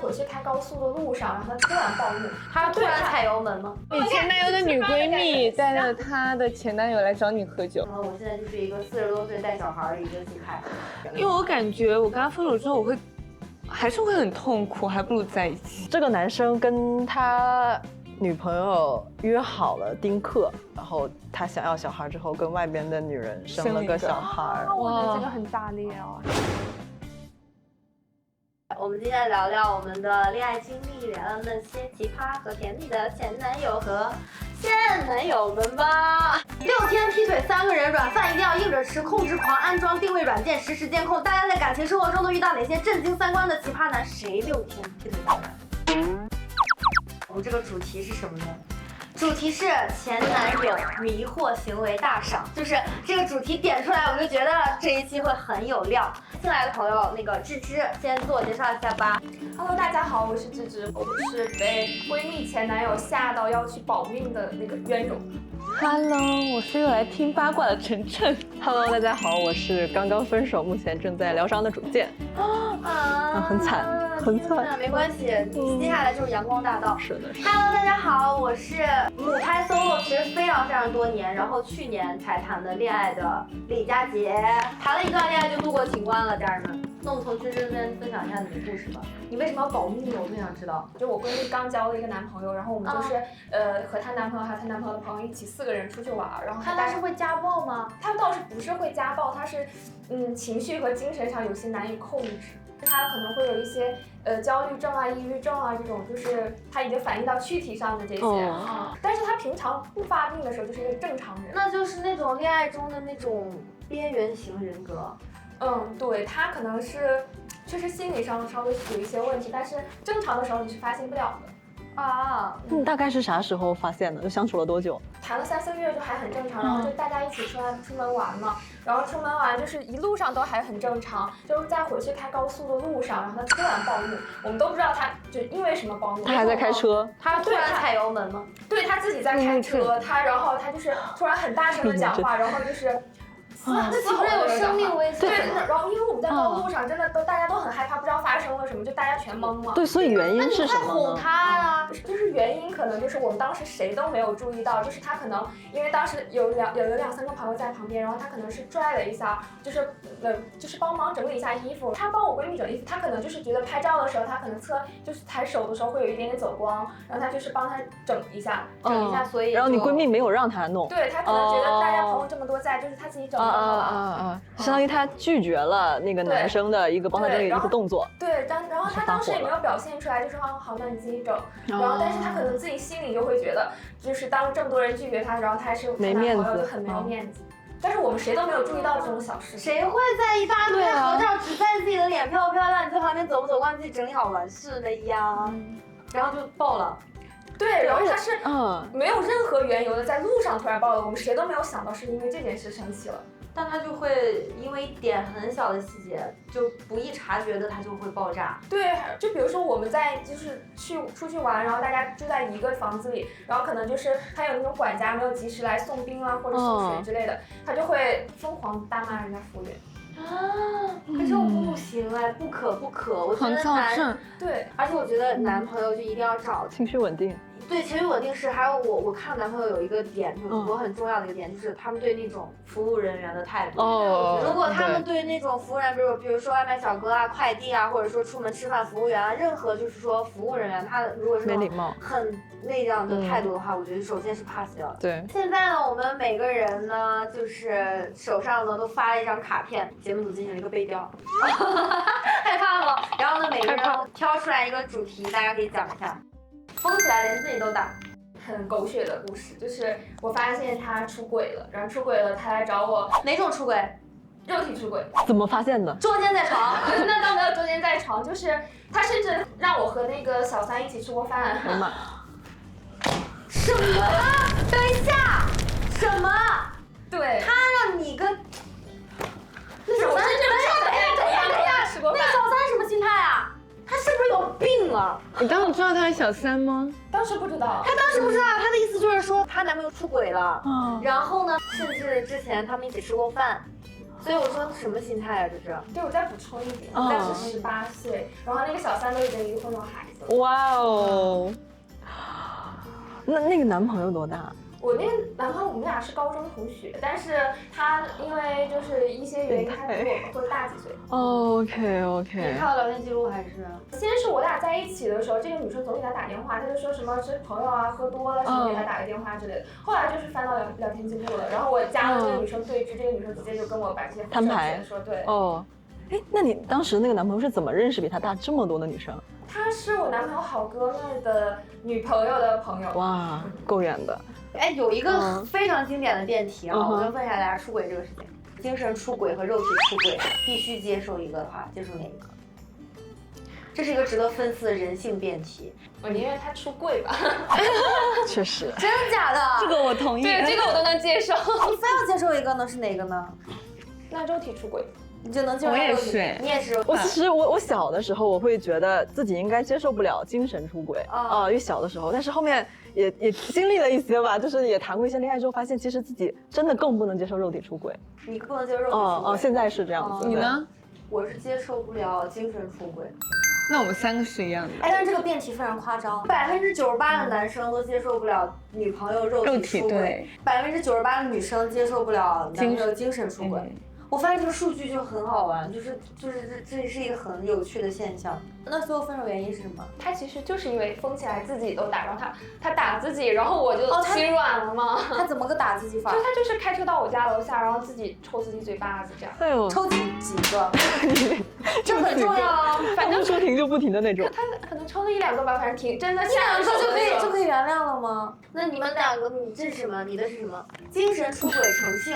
回去开高速的路上，然后他突然暴怒，他突然踩油门吗？你前男友的女闺蜜带了她的前男友来找你喝酒。我现在就是一个40多岁带小孩的一个心态。因为我感觉我跟他分手之后，我还是会很痛苦，还不如在一起。这个男生跟他女朋友约好了丁克，然后他想要小孩之后，跟外边的女人生了个小孩。我觉得这个很炸裂哦。我们今天聊聊我们的恋爱经历，聊聊那些奇葩和甜蜜的前男友和现男友们吧。6天劈腿3个人，软饭一定要硬着吃，控制狂安装定位软件，实时监控。大家在感情生活中都遇到哪些震惊3观的奇葩男？谁6天劈腿3人？我们这个主题是什么呢？主题是前男友迷惑行为大赏，就是这个主题点出来，我就觉得这一期会很有料。新来的朋友，那个芝芝，先自我介绍一下吧。Hello， 大家好，我是芝芝，我是被闺蜜前男友吓到要去保命的那个冤种。Hello， 我是又来听八卦的晨晨。Hello， 大家好，我是刚刚分手，目前正在疗伤的主见。很惨，很惨。那没关系，接下来就是阳光大道。是的。Hello， 大家好，我是母胎 solo 其实非常多年，然后去年才谈的恋爱的李佳杰，谈了一段恋爱就度过情关了，家人们。那我们从芝芝这边分享一下你的故事吧。你为什么要保密呢？我最想知道。就我闺蜜刚交了一个男朋友，然后我们就是和她男朋友还有她男朋友的朋友一起4个人出去玩，然后他当时会家暴吗？他倒是不是会家暴，他是情绪和精神上有些难以控制。他可能会有一些焦虑症啊、抑郁症啊这种，就是他已经反映到躯体上的这些但是他平常不发病的时候就是一个正常人。那就是那种恋爱中的那种边缘型人格。对，他可能是确实心理上稍微有一些问题，但是正常的时候你是发现不了的。啊，大概是啥时候发现的？就相处了多久？谈了3、4个月就还很正常，然后就大家一起出门玩嘛，然后出门玩就是一路上都还很正常，就是在回去开高速的路上，然后他突然暴怒，我们都不知道他就因为什么暴怒。他还在开车，他突然踩油门吗？对，他自己在开车，然后他就是突然很大声的讲话，然后就是。那岂不是有生命危险？对，然后因为我们在高速上真的大家都很害怕，不知道发生了什么，就大家全懵了。对，所以原因是什么呢？哄他啊，就是原因可能就是我们当时谁都没有注意到，就是他可能因为当时有2、3个朋友在旁边，然后他可能是拽了一下，就是帮忙整理一下衣服。他帮我闺蜜整理衣服，他可能就是觉得拍照的时候，他可能就是抬手的时候会有一点点走光，然后他就是帮他整一下，所以然后你闺蜜没有让他弄，对他可能觉得大家朋友这么多在，就是他自己整就好了。相当于他拒绝了那个男生的一个帮他整理衣服动作。对，然后他当时也没有表现出来，就说好，那你自己整。然后但是他可能自己心里就会觉得，就是当这么多人拒绝他，然后他还是没面子，就很没有面子。但是我们谁都没有注意到这种小事。谁会在一大堆合照只在意自己的脸漂不漂亮？你在旁边走不走光，自己整理好完事了呀。然后就爆了。对，然后他是没有任何缘由的在路上突然爆了，我们谁都没有想到是因为这件事生气了。但他就会因为一点很小的细节，就不易察觉的，他就会爆炸。对，就比如说我们在就是出去玩，然后大家住在一个房子里，然后可能就是他有那种管家没有及时来送冰啊或者送水之类的，他就会疯狂大骂人家服务员。可是我不行哎，不可，我觉得对，而且我觉得男朋友就一定要找情绪稳定。对，情绪稳定是，还有我看男朋友有一个点，就是我很重要的一个点，就是他们对那种服务人员的态度。如果他们对那种服务人员，比如说外卖小哥啊、快递啊，或者说出门吃饭服务员啊，任何就是说服务人员，他如果是没礼貌、很那样的态度的话，我觉得首先是 pass 掉的。对。现在呢，我们每个人呢，就是手上呢都发了一张卡片，节目组进行了一个背调，害怕吗？然后呢，每个人挑出来一个主题，大家可以讲一下。疯起来连自己都打，很狗血的故事，就是我发现他出轨了，然后出轨了，他来找我。哪种出轨？肉体出轨。怎么发现的？捉奸在床。那倒没有捉奸在床，就是他甚至让我和那个小三一起吃过饭。什么？等一下，什么？对。他让你跟那小三，等一下，那小三什么心态啊？他是不是有病了？你当时知道他是小三吗？当时不知道。他当时不知道，他的意思就是说她男朋友出轨了。然后呢，甚至之前他们一起吃过饭。所以我说什么心态啊？这是？对，我再补充一点，但是18岁，然后那个小3都已经离婚有孩子。哇哦，那个男朋友多大？我那个男朋友，我们俩是高中同学，但是他因为就是一些原因，他比我会大几岁。OK。你看到聊天记录还是？先是我俩在一起的时候，这个女生总给他打电话，他就说什么是朋友啊，喝多了什么给他打个电话之类的。后来就是翻到聊天记录了，然后我加了这个女生对峙，这个女生直接就跟我把这些摊牌说对。哦，哎，那你当时那个男朋友是怎么认识比他大这么多的女生？他是我男朋友好哥们的女朋友的朋友。哇，够远的。哎，有一个非常经典的辩题啊，我就问一下大家出轨这个事情，精神出轨和肉体出轨必须接受一个的话，接受哪一个？这是一个值得分析的人性辩题。我宁愿他出柜吧。确实。真的假的？这个我同意。对，这个我都能接受。你非要接受一个呢？是哪个呢？那肉体出轨。你就能接受？我也是，你也是。其实我小的时候，我会觉得自己应该接受不了精神出轨因为小的时候，但是后面也经历了一些吧，就是也谈过一些恋爱之后，发现其实自己真的更不能接受肉体出轨。你不能接受肉体出轨？现在是这样子。你呢？我是接受不了精神出轨。那我们3个是一样的。哎，但是这个辩题非常夸张，98%的男生都接受不了女朋友肉体出轨，98%的女生接受不了男朋友精神出轨。我发现这个数据就很好玩，就是这是一个很有趣的现象。那最后分手原因是什么？他其实就是因为疯起来自己都打，然后他打自己，然后我就心软了嘛。他怎么个打自己法？就他就是开车到我家楼下，然后自己抽自己嘴巴子这样。哎呦，抽几个？这很重要啊，反正说停就不停的那种。他可能抽了1、2个吧，反正停，真的1、2个就可以原谅了吗？那你们2个，这是什么？你的是什么？精神出轨成性。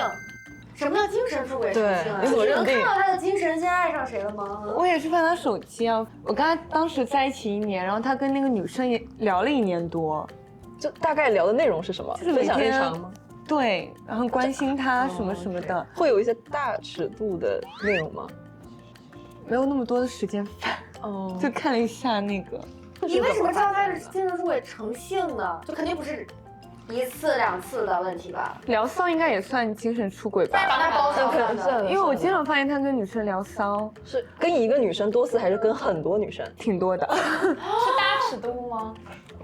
什么叫精神出轨成性啊？你怎么认定？能看到他的精神先爱上谁了吗？我也是翻他手机啊，我跟他当时在一起1年，然后他跟那个女生也聊了1年多，就大概聊的内容是什么？就是每天分享日常吗？对，然后关心他什么什么的。会有一些大尺度的内容吗？没有那么多的时间翻，就看了一下那个。你为什么知道他是精神出轨成性呢？就肯定不是1次2次的问题吧？聊骚应该也算精神出轨吧？把他包上的，因为我经常发现他跟女生聊骚，是跟一个女生多次，还是跟很多女生？挺多的。是大尺度吗？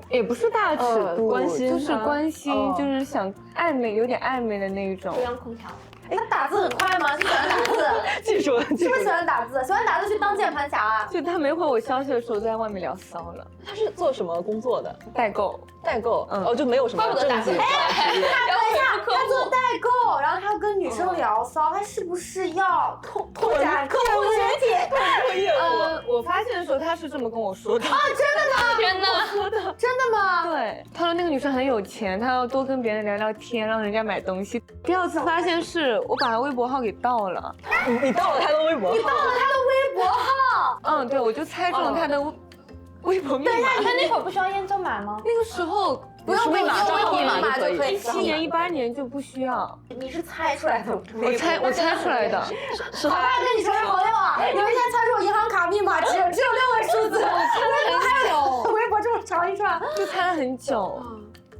也不是大尺度，关心就是关心，就是想暧昧，有点暧昧的那种。中央空调。他打字很快吗？就喜欢打字？技术是不是喜欢打字？喜欢打字去当键盘侠啊？就他没回我消息的时候，都在外面聊骚了。他是做什么工作的？代购。就没有什么正经。等一下，他做代购，然后他跟女生聊骚，他是不是要拓展客户群体？我发现的时候他是这么跟我说的。真的吗？天哪！真的吗？对，他说那个女生很有钱，他要多跟别人聊聊天，让人家买东西。第2次发现是我把他微博号给盗了。你盗了他的微博号？你盗了他的微博号？对，我就猜中了他的微博密码。他那会儿不需要验证码吗？那个时候不用密码，账号密码就可以。17年、18年就不需要。你是猜出来的？我猜出来的。是他跟你成为朋友啊？有一天猜出我银行卡密码只有6位数字，我猜了很久，微博这么长一串，就猜了很久。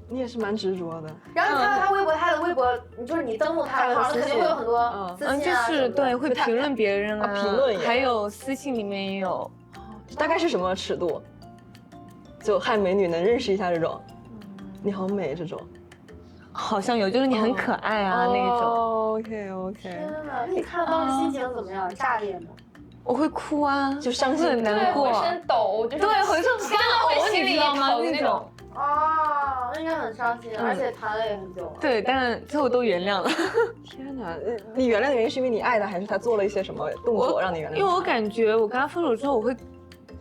你也是蛮执着的。然后你看他微博，他的微博，就是你登录他的号，肯定会有很多私信啊，就是对，会评论别人啊，评论还有私信里面也有。大概是什么尺度？就嗨美女能认识一下这种，你好美这种，好像有，就是你很可爱啊那种。OK。天哪，那你看当时心情怎么样？炸裂吗？我会哭啊，就伤心很难过，浑身抖，就是对，浑身真的会心里疼那种。啊，那应该很伤心，而且谈了也很久了。对，但最后都原谅了。天哪，你原谅的原因是因为你爱他，还是他做了一些什么动作让你原谅？因为我感觉我跟他分手之后，我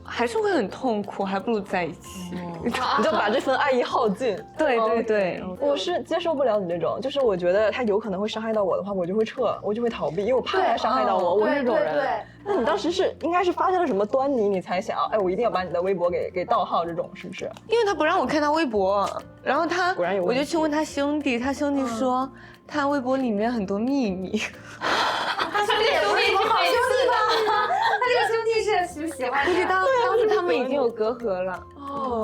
还是会很痛苦，还不如在一起。你就把这份爱意耗尽。对，我是接受不了你这种，就是我觉得他有可能会伤害到我的话，我就会撤，我就会逃避，因为我怕他伤害到我。我是这种人。对。那你当时应该是发现了什么端倪，你才想，我一定要把你的微博给盗号，这种是不是？因为他不让我看他微博，然后果然有问题。我就去问他兄弟，他兄弟说他微博里面很多秘密。他兄弟也不是什么好兄弟吧？他这个兄弟是喜欢不知道，当时他们已经有隔阂了。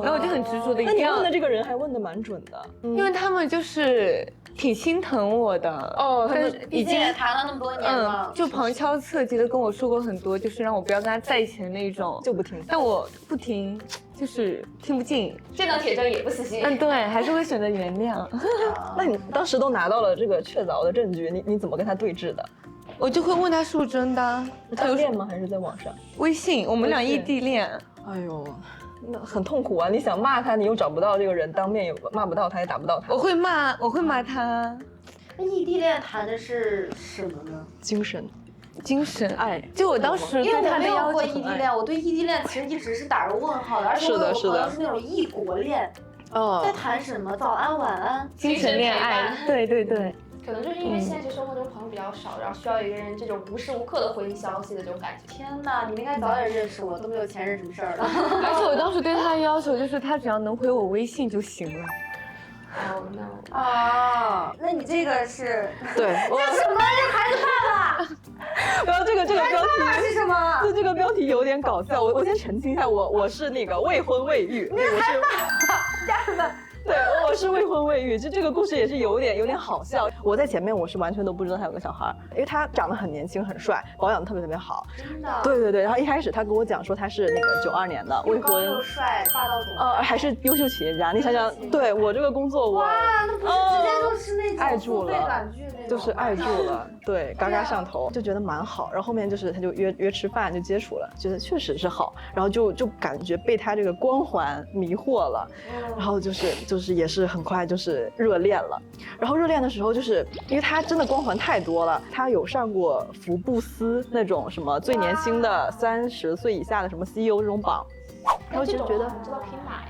然后我就很执着的一定要。那你问的这个人还问的蛮准的，因为他们就是挺心疼我的哦，但是毕竟也谈了那么多年了，就旁敲侧击的跟我说过很多，就是让我不要跟他在一起的那种，就不听。但我不听，就是听不进。这张铁证也不死心。对，还是会选择原谅。那你当时都拿到了这个确凿的证据，你怎么跟他对峙的？我就会问他是不是真的，单恋吗？还是在网上？微信，我们俩异地恋。哎呦，那很痛苦啊！你想骂他，你又找不到这个人，当面也骂不到他，也打不到他。我会骂他。那异地恋谈的是什么呢？精神爱。就我当时因为我没有对他的要求过异地恋，我对异地恋其实一直是打个问号的，而且我有朋友是那种异国恋，在谈什么早安晚安，精神恋爱。对。可能就是因为现实生活中朋友比较少，然后需要一个人这种无时无刻的回应消息的这种感觉。天哪，你们应该早点认识我，都没有前任什么事儿了。而且我当时对他的要求就是他只要能回我微信就行了。Oh no！ 啊，那你这个是对，这什么？这孩子爸爸？然后这个标题是什么？就这个标题有点搞笑。我先澄清一下，我是那个未婚未育，我是家人们。对，我是未婚未育，这个故事也是有点好笑。我在前面我是完全都不知道他有个小孩，因为他长得很年轻很帅，保养的特别好。真的？对。然后一开始他跟我讲说他是那个92年的未婚，又帅，霸道总裁，还是优秀企业家。你想想，对我这个工作我哇，那不是直接就是那种爱住了，短剧那种，就是爱住了，对，嘎嘎上头，就觉得蛮好。然后后面就是他就约吃饭就接触了，觉得确实是好，然后就感觉被他这个光环迷惑了，然后就是也是很快就是热恋了。然后热恋的时候，就是因为他真的光环太多了，他有上过福布斯那种什么最年轻的30岁以下的什么 CEO 这种榜，然后就觉得你知道可以买。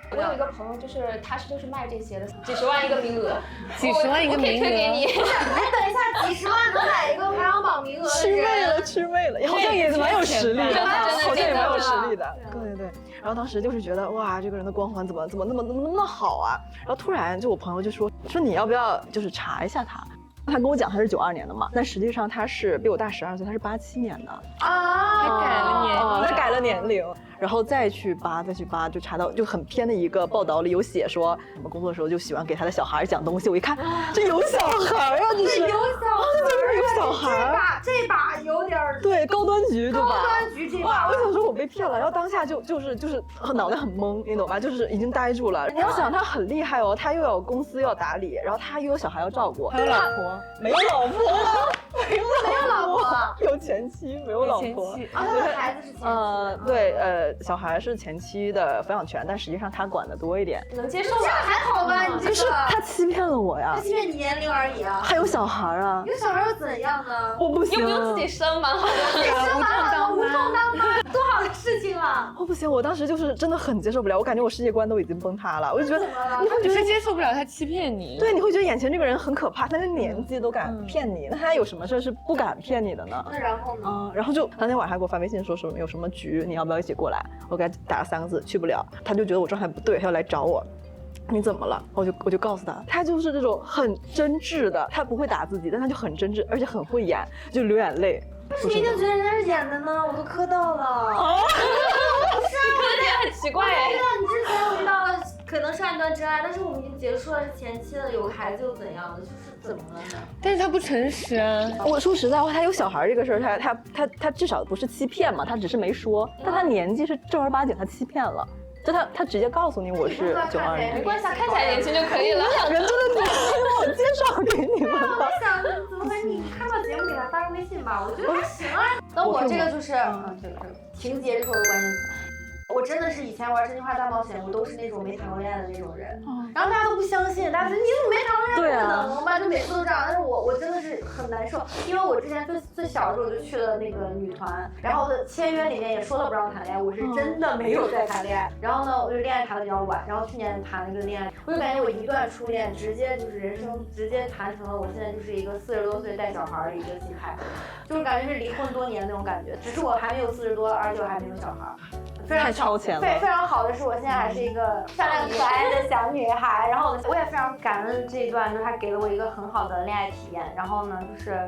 我有一个朋友，就是他就是卖这些的，几十万一个名额，几十万一个名额，我可以推给你。哎，等一下，几十万能买一个排行榜名额的人，吃味了，好像也蛮有实力的，好像也蛮有实力的。对。然后当时就是觉得哇，这个人的光环怎么那么好啊！然后突然就我朋友就说你要不要就是查一下他？他跟我讲他是92年的嘛，但实际上他是比我大12岁，他是87年的啊，还改了年龄，他改了年龄。然后再去扒，就查到就很偏的一个报道里有写说，我们工作的时候就喜欢给他的小孩讲东西。我一看，这有小孩啊，这是有小孩，这把有点对高端局对吧？高端局这把，我想说我被骗了，然后当下就是脑袋很懵，你懂吧？就是已经呆住了。你要想他很厉害哦，他又有公司要打理，然后他又有小孩要照顾，还有老婆，没有老婆，没有老婆，有前妻，没有老婆。啊，他的孩子是前妻。对，小孩是前妻的抚养权，但实际上他管的多一点，能接受吧？这还好吧？你这可是他欺骗了我呀！他欺骗你年龄而已啊！还有小孩啊！有小孩又怎样呢？我不行，又不用自己生，蛮好的。生蛮好的，无痛当妈，多好的事情啊！我不行，我当时就是真的很接受不了，我感觉我世界观都已经崩塌了。我就觉得你是接受不了他欺骗你，对，你会觉得眼前这个人很可怕，他的年纪都敢骗你，那他有什么事是不敢骗你的呢？那然后呢？然后就当天晚上给我发微信说有什么局，你要不要一起过来？我给他打了3个字，去不了。他就觉得我状态不对，他要来找我。你怎么了？我就告诉他，他就是这种很真挚的，他不会打自己，但他就很真挚，而且很会演，就流眼泪。你一定觉得人家是演的呢，我都磕到了。不是，磕点很奇怪哎。对啊，你之前我遇到了可能上一段真爱，但是我们已经结束了，是前期了，有个孩子又怎样的，就是怎么了呢？但是他不诚实啊。我说实在话，他有小孩这个事儿，他至少不是欺骗嘛，他只是没说，但他年纪是正儿八经他欺骗了。就他直接告诉你我是92年，没关系，看起来年轻就可以了。2人真的年轻，我介绍给你们吧。我想怎么回事？你看到节目给他发个微信吧，我觉得还行啊。那我这个就是这个情节是我的关键词。我真的是以前玩真心话大冒险，我都是那种没谈过恋爱的那种人，然后大家都不相信，大家说你怎么没谈过恋爱？不可能吧？就每次都这样。但是我真的是很难受，因为我之前最小的时候我就去了那个女团，然后的签约里面也说了不让谈恋爱，我是真的没有在谈恋爱。然后呢，我就恋爱谈的比较晚，然后去年谈了一个恋爱，我就感觉我一段初恋直接就是人生直接谈成了我现在就是一个40多岁带小孩的一个心态，就是感觉是离婚多年那种感觉，只是我还没有40多，而且我还没有小孩。太超前了。非常好的是，我现在还是一个漂亮可爱的小女孩。然后我也非常感恩这一段，就是他给了我一个很好的恋爱体验。然后呢，就是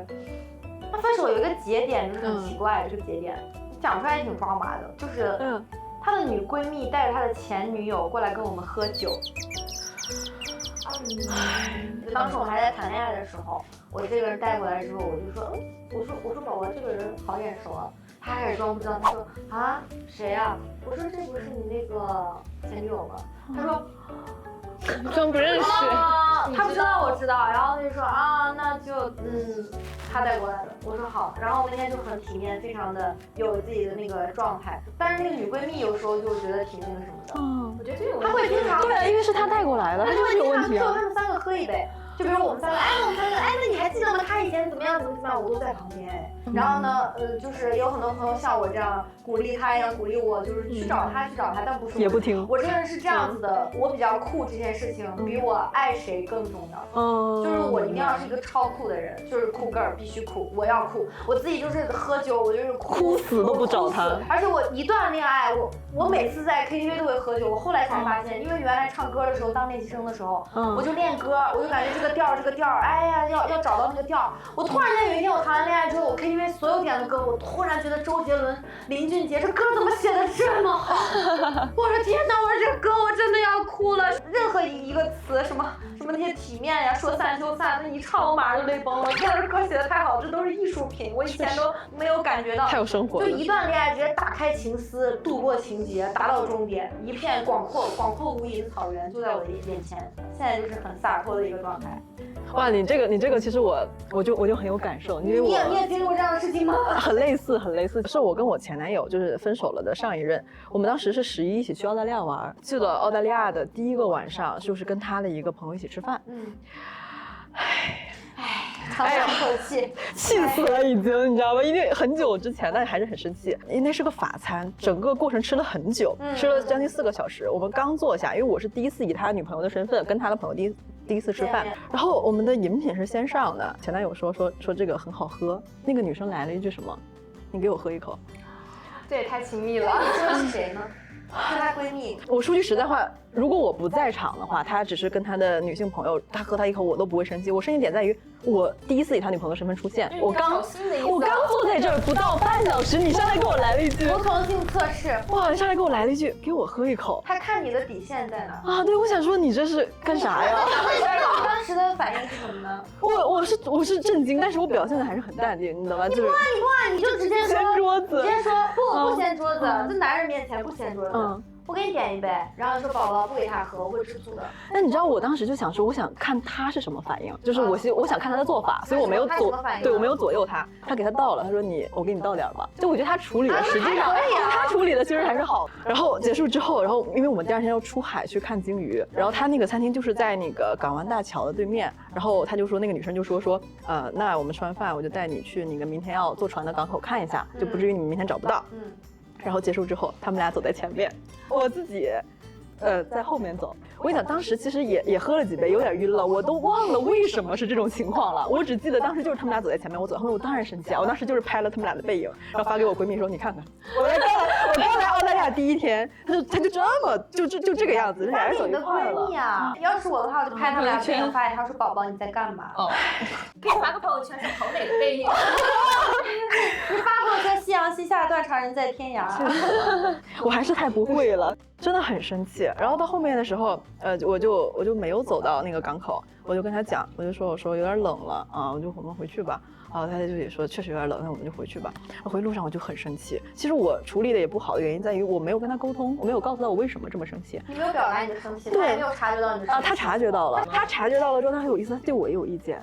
他分手有一个节点，就是很奇怪的这个节点，讲出来也挺抓马的，就是他的女闺蜜带着他的前女友过来跟我们喝酒。就当时我还在谈恋爱的时候，我这个人带过来之后，我就说，我说宝宝这个人好眼熟啊。他开始装不知道，他说啊谁呀？我说这不是你那个前女友吗？他说装不认识。他不知道我知道，然后他就说啊那就他带过来的。我说好，然后我那天就很体面，非常的有自己的那个状态。但是那个女闺蜜有时候就觉得挺那个什么的，我觉得这个她会经常对啊，因为是他带过来的，他就是有问题啊。他们3个喝一杯。就比如我们3个，那你还记得吗？他以前怎么样，我都在旁边哎。然后呢，就是有很多朋友像我这样鼓励他一样鼓励我，就是去找他，但不是也不听。我这个人是这样子的，我比较酷，这件事情比我爱谁更重要。就是我一定要是一个超酷的人，就是酷 girl 必须酷，我要酷。我自己就是喝酒，我就是哭死都不找他。而且我一段恋爱，我每次在 KTV 都会喝酒。我后来才发现，因为原来唱歌的时候，当练习生的时候，我就练歌，我就感觉这个调，哎呀，要找到那个调。我突然间有一天我谈完恋爱之后，我 KTV 所有点的歌，我突然觉得周杰伦、林俊杰这歌怎么写的这么好？我说天哪，我说这歌我真的要哭了。任何一个词，什么那些体面呀，说散就散，那一唱我马上就泪崩了。天哪，这歌写的太好，这都是艺术品，我以前都没有感觉到。太有生活了。就一段恋爱直接打开情丝，度过情节，达到终点，一片广阔无垠的草原就在我的眼前。现在就是很洒脱的一个状态。哇，你这个其实我就很有感受，因为你也经历过这样的事情吗？很类似，是我跟我前男友就是分手了的上一任，我们当时是11一起去澳大利亚玩，去了澳大利亚的第一个晚上，就是跟他的一个朋友一起吃饭，长叹口气，气死了已经，你知道吗？因为很久之前，但还是很生气，因为那是个法餐，整个过程吃了很久，吃了将近4个小时。我们刚坐下，因为我是第一次以他女朋友的身份跟他的朋友第一次吃饭，然后我们的饮品是先上的，前男友说这个很好喝，那个女生来了一句什么？你给我喝一口。这也太亲密了。你说的是谁呢？是她闺蜜。我说句实在话，如果我不在场的话，她只是跟她的女性朋友，她喝她一口我都不会生气。我生气点在于，我第一次以她女朋友的身份出现，我刚坐在这儿不到半小时，你上来给我来了一句服从性测试。哇，你上来给我来了一句，给我喝一口。她看你的底线在哪啊？对，我想说你这是干啥呀？你当时的反应是什么呢？我是震惊，但是我表现的还是很淡定，你懂吗？你不按，你就直接说掀桌子，直接说不掀桌子，在男人面前不掀桌子。我给你点一杯，然后说宝宝不给他喝，我会吃醋的。那你知道我当时就想说，我想看他是什么反应，就是我想看他的做法，所以我没有我没有左右他，他给他倒了，他说我给你倒点吧。就我觉得他处理的实际上他处理的其实还是好。然后结束之后，然后因为我们第2天要出海去看鲸鱼，然后他那个餐厅就是在那个港湾大桥的对面，然后他就说那个女生就说那我们吃完饭我就带你去那个明天要坐船的港口看一下，就不至于你明天找不到。然后结束之后，他们俩走在前面，我自己，在后面走。我跟你讲，当时其实也喝了几杯，有点晕了，我都忘了为什么是这种情况了。我只记得当时就是他们俩走在前面，我走在后面，我当然生气啊！我当时就是拍了他们俩的背影，然后发给我闺蜜说：“你看看，我刚来澳大利亚第1天，他就这么就这个样子，俩人走一块了。”要是我的话，我就拍他们俩背影发给他说：“宝宝你在干嘛？”可以发个朋友圈是好美的背影。你发朋友圈夕阳西下，断肠人在天涯。我还是太不会了。真的很生气，然后到后面的时候，我就没有走到那个港口，我就跟他讲，我说有点冷了啊，我们回去吧。然后他就也说确实有点冷，那我们就回去吧。回路上我就很生气，其实我处理的也不好的原因在于我没有跟他沟通，我没有告诉他我为什么这么生气。你没有表达你的生气，他也没有察觉到你的生气。他察觉到了，他察觉到了之后，他很有意思，他对我也有意见。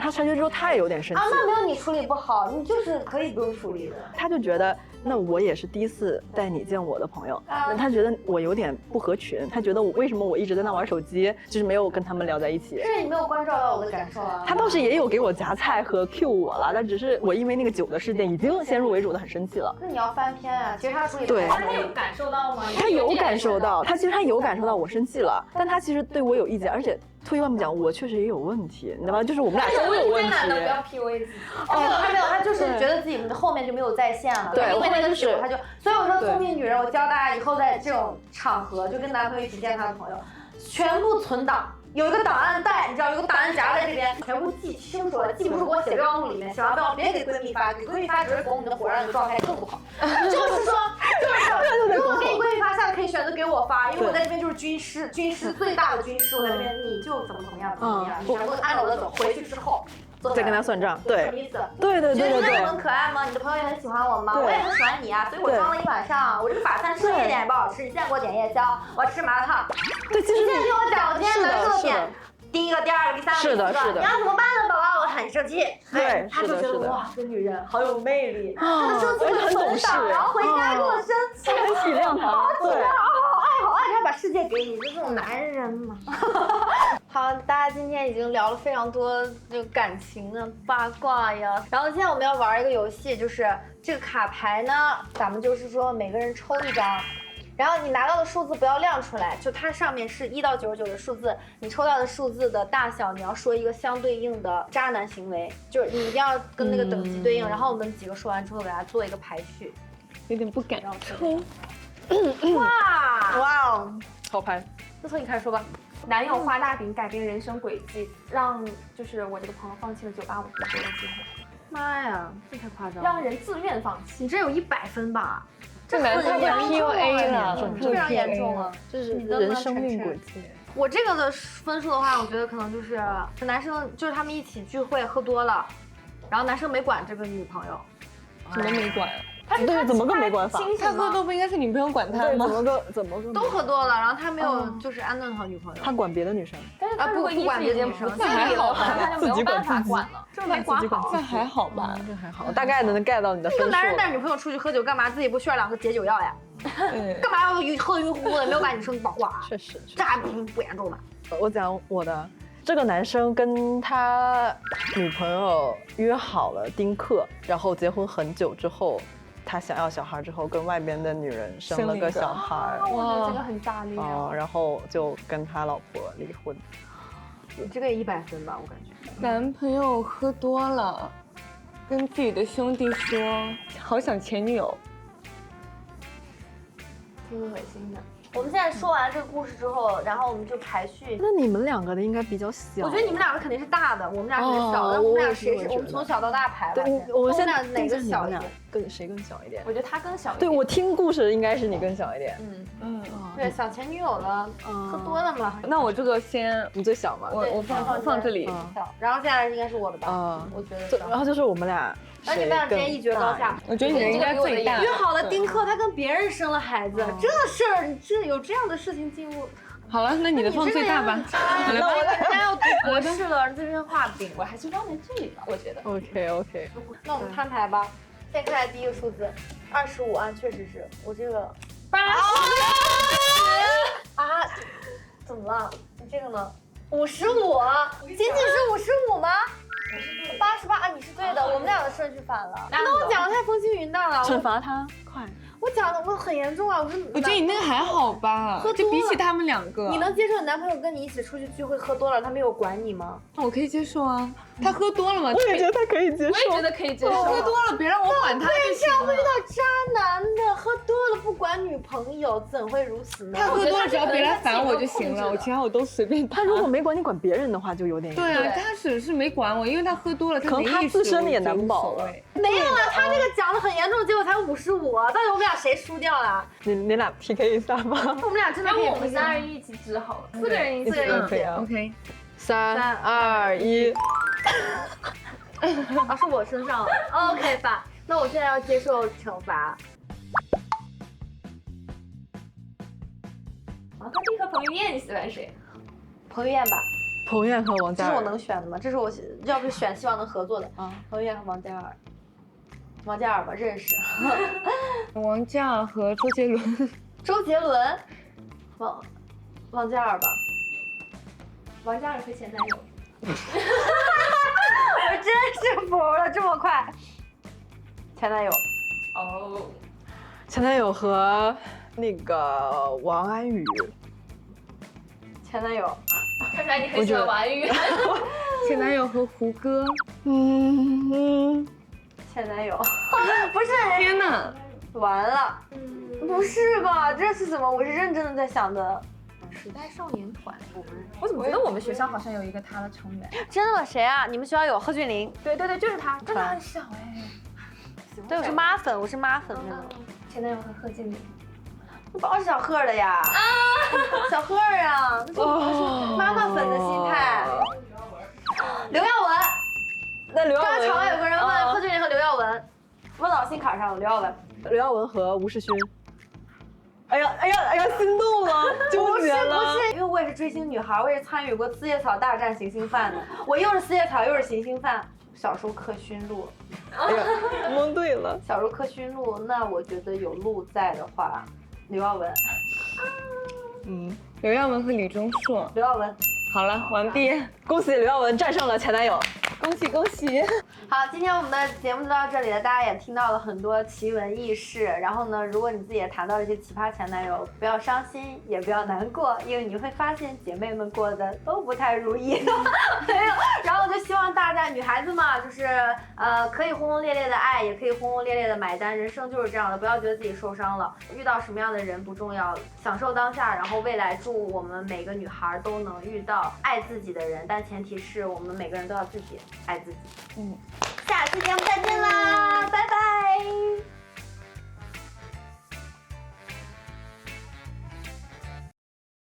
他察觉之后他也有点生气。那没有你处理不好，你就是可以不用处理的。他就觉得那我也是第一次带你见我的朋友，那他觉得我有点不合群，他觉得为什么我一直在那玩手机，就是没有跟他们聊在一起。是你没有关照到我的感受啊。他倒是也有给我夹菜和 cue 我了，但只是我因为那个酒的事件已经先入为主的很生气了。那你要翻篇啊！其实他处理对，他有感受到吗？他有感受到，他有感受到我生气了，但他其实对我有意见，而且退一万步讲，我确实也有问题，你知道吗？就是我们俩都有问题。不要 PUA 自己。他没有，他就是觉得自己后面就没有在线了。对，因为那个酒他就，所以我说聪明女人，我教大家以后在这种场合就跟男朋友一起见他的朋友，全部存档。有一个档案袋，你知道有个档案夹在这边，全部记清楚了，记不住给我写备忘录里面，写完备忘录别给闺蜜发，给闺蜜发只会拱你的火，让你的状态更不好。就是说，如果给你闺蜜发，下次可以选择给我我发，因为我在这边就是军师最大的军师，我在这边你就怎么样，你全部按照我的走，回去之后。再跟他算账，对，什么意思？对。觉得我很可爱吗？你的朋友也很喜欢我吗？我也很喜欢你啊，所以我装了一晚上。我这个法餐吃一点也不好吃，你见过点夜宵，我要吃麻辣烫。对，其实你现在听我讲，我今天难受的点，第一个、第二个、第三个、第四个，你要怎么办呢，宝宝？我很生气。对，他就觉得哇，这个女人好有魅力，他的生气很懂事，然后回家跟我生气，很体谅他，对，好爱，他把世界给你，就这种男人嘛。好，大家今天已经聊了非常多就感情的八卦呀，然后现在我们要玩一个游戏，就是这个卡牌呢，咱们就是说每个人抽一张。然后你拿到的数字不要亮出来，就它上面是1到99的数字，你抽到的数字的大小，你要说一个相对应的渣男行为，就是你一定要跟那个等级对应。然后我们几个说完之后，给大家做一个排序。有点不敢抽。哇哦，好牌。那从你开始说吧。男友画大饼改变人生轨迹，让就是我这个朋友放弃了985的这个机会。妈呀，这太夸张了！让人自愿放弃。你这有100分吧？这男太 PUA 了，非常严重了，这是人生命轨迹。我这个的分数的话，我觉得可能就是男生就是他们一起聚会喝多了，然后男生没管这个女朋友，怎么没管？对，怎么个没管法？他喝多不应该是女朋友管他吗？怎么个都喝多了，然后他没有就是安顿好女朋友。他管别的女生，但是他如果不管别的女生，那还好吧，他就没有办法管了，这没管好，这还好吧，这还好，大概能 get 到你的分数。一个男人带女朋友出去喝酒干嘛？自己不需要2个解酒药呀？干嘛要喝晕乎乎的，没有把女生保护好？确实，这还不严重吗？我讲我的，这个男生跟他女朋友约好了丁克，然后结婚很久之后，他想要小孩之后，跟外边的女人生了个小孩，我觉得这个很炸裂然后就跟他老婆离婚。你这个也100分吧，我感觉。男朋友喝多了，跟自己的兄弟说好想前女友，挺恶心的。我们现在说完这个故事之后，然后我们就排序。那你们2个的应该比较小。我觉得你们2个肯定是大的，我们俩肯定是小的。我们俩谁是？我们从小到大排吧。对，我现在哪个小一点？跟谁更小一点？我觉得他更小一点。对，我听故事应该是你更小一点。对，想前女友了，喝多了嘛。那我这个先，你最小嘛？我放这里。然后接下来应该是我的吧？我觉得。然后就是我们俩。而且你们俩直接一决高下。我觉得你应该最大。约好的丁克，他跟别人生了孩子，这事儿有这样的事情进入。好了，那你的放最大吧。那我人家要读博士了，这边画饼，我还是放在这里吧，我觉得。OK。那我们摊牌吧。先看下第一个数字，25啊，确实是我这个80啊，怎么了？你这个呢？55，仅仅是55吗？88啊，你是对的，我们俩的顺序反了。那我讲的太风轻云淡了，惩罚他，快！我讲的我很严重啊，我觉得你那个还好吧，就比起他们2个，你能接受你男朋友跟你一起出去聚会喝多了，他没有管你吗？我可以接受啊，他喝多了嘛，我也觉得他可以接受，我也觉得可以接受。喝多了别让我管他就行了。这样会遇到渣男的，喝多了不管女朋友，怎会如此呢？他喝多了只要别来烦我就行了，我其他我都随便。他如果没管你管别人的话，就有点对啊，他只是没管我，因为他喝多了，可能他自身也难保了。没有啊，他这个讲的很严重，结果才55，到底我们俩谁输掉了？你俩 PK 一下吧。我们俩真的可以，我们3人一起支好了，4个人一起。 OK。3、2、1。啊，是我身上了。OK 吧，那我现在要接受惩罚。他立刻彭于晏，你喜欢谁？彭于晏吧。彭于晏和王嘉尔。这是我能选的吗？这是我要不选希望能合作的。彭于晏和王嘉尔。王嘉尔吧，认识。王嘉尔和周杰伦。周杰伦。王嘉尔吧。王嘉尔和前男友。我真是服了，这么快。前男友。前男友和那个王安宇。前男友。看出来你很喜欢王安宇。前男友和胡歌。前男友。不是。天哪！完了。不是吧？这是怎么？我是认真的在想的。时代少年团，我怎么觉得我们学校好像有一个他的成员？真的吗？谁啊？你们学校有贺峻霖？对，就是他，真的很小哎。对，我是妈粉，那种。前男友和贺峻霖。包是小贺的呀。小贺啊，这是妈妈粉的心态。刘耀文，那刘耀文，刚才有个人问贺峻霖和刘耀文，问到心坎上了。刘耀文和吴世勋。哎呀，心动了，纠结了。不是，因为我也是追星女孩，我也参与过四叶草大战行星饭的，我又是四叶草又是行星饭。小时候克勋路，哎呀，蒙对了。小时候克勋路，那我觉得有路在的话，刘耀文。刘耀文和李钟硕。刘耀文。好了，完毕，恭喜刘耀文战胜了前男友。恭喜恭喜！好，今天我们的节目就到这里了，大家也听到了很多奇闻异事。然后呢，如果你自己也谈到了一些奇葩前男友，不要伤心，也不要难过，因为你会发现姐妹们过得都不太如意。没有，然后就希望大家女孩子嘛，就是可以轰轰烈烈的爱，也可以轰轰烈烈的买单。人生就是这样的，不要觉得自己受伤了，遇到什么样的人不重要，享受当下，然后未来祝我们每个女孩都能遇到爱自己的人，但前提是我们每个人都要自己爱自己。下期节目再见啦，拜拜。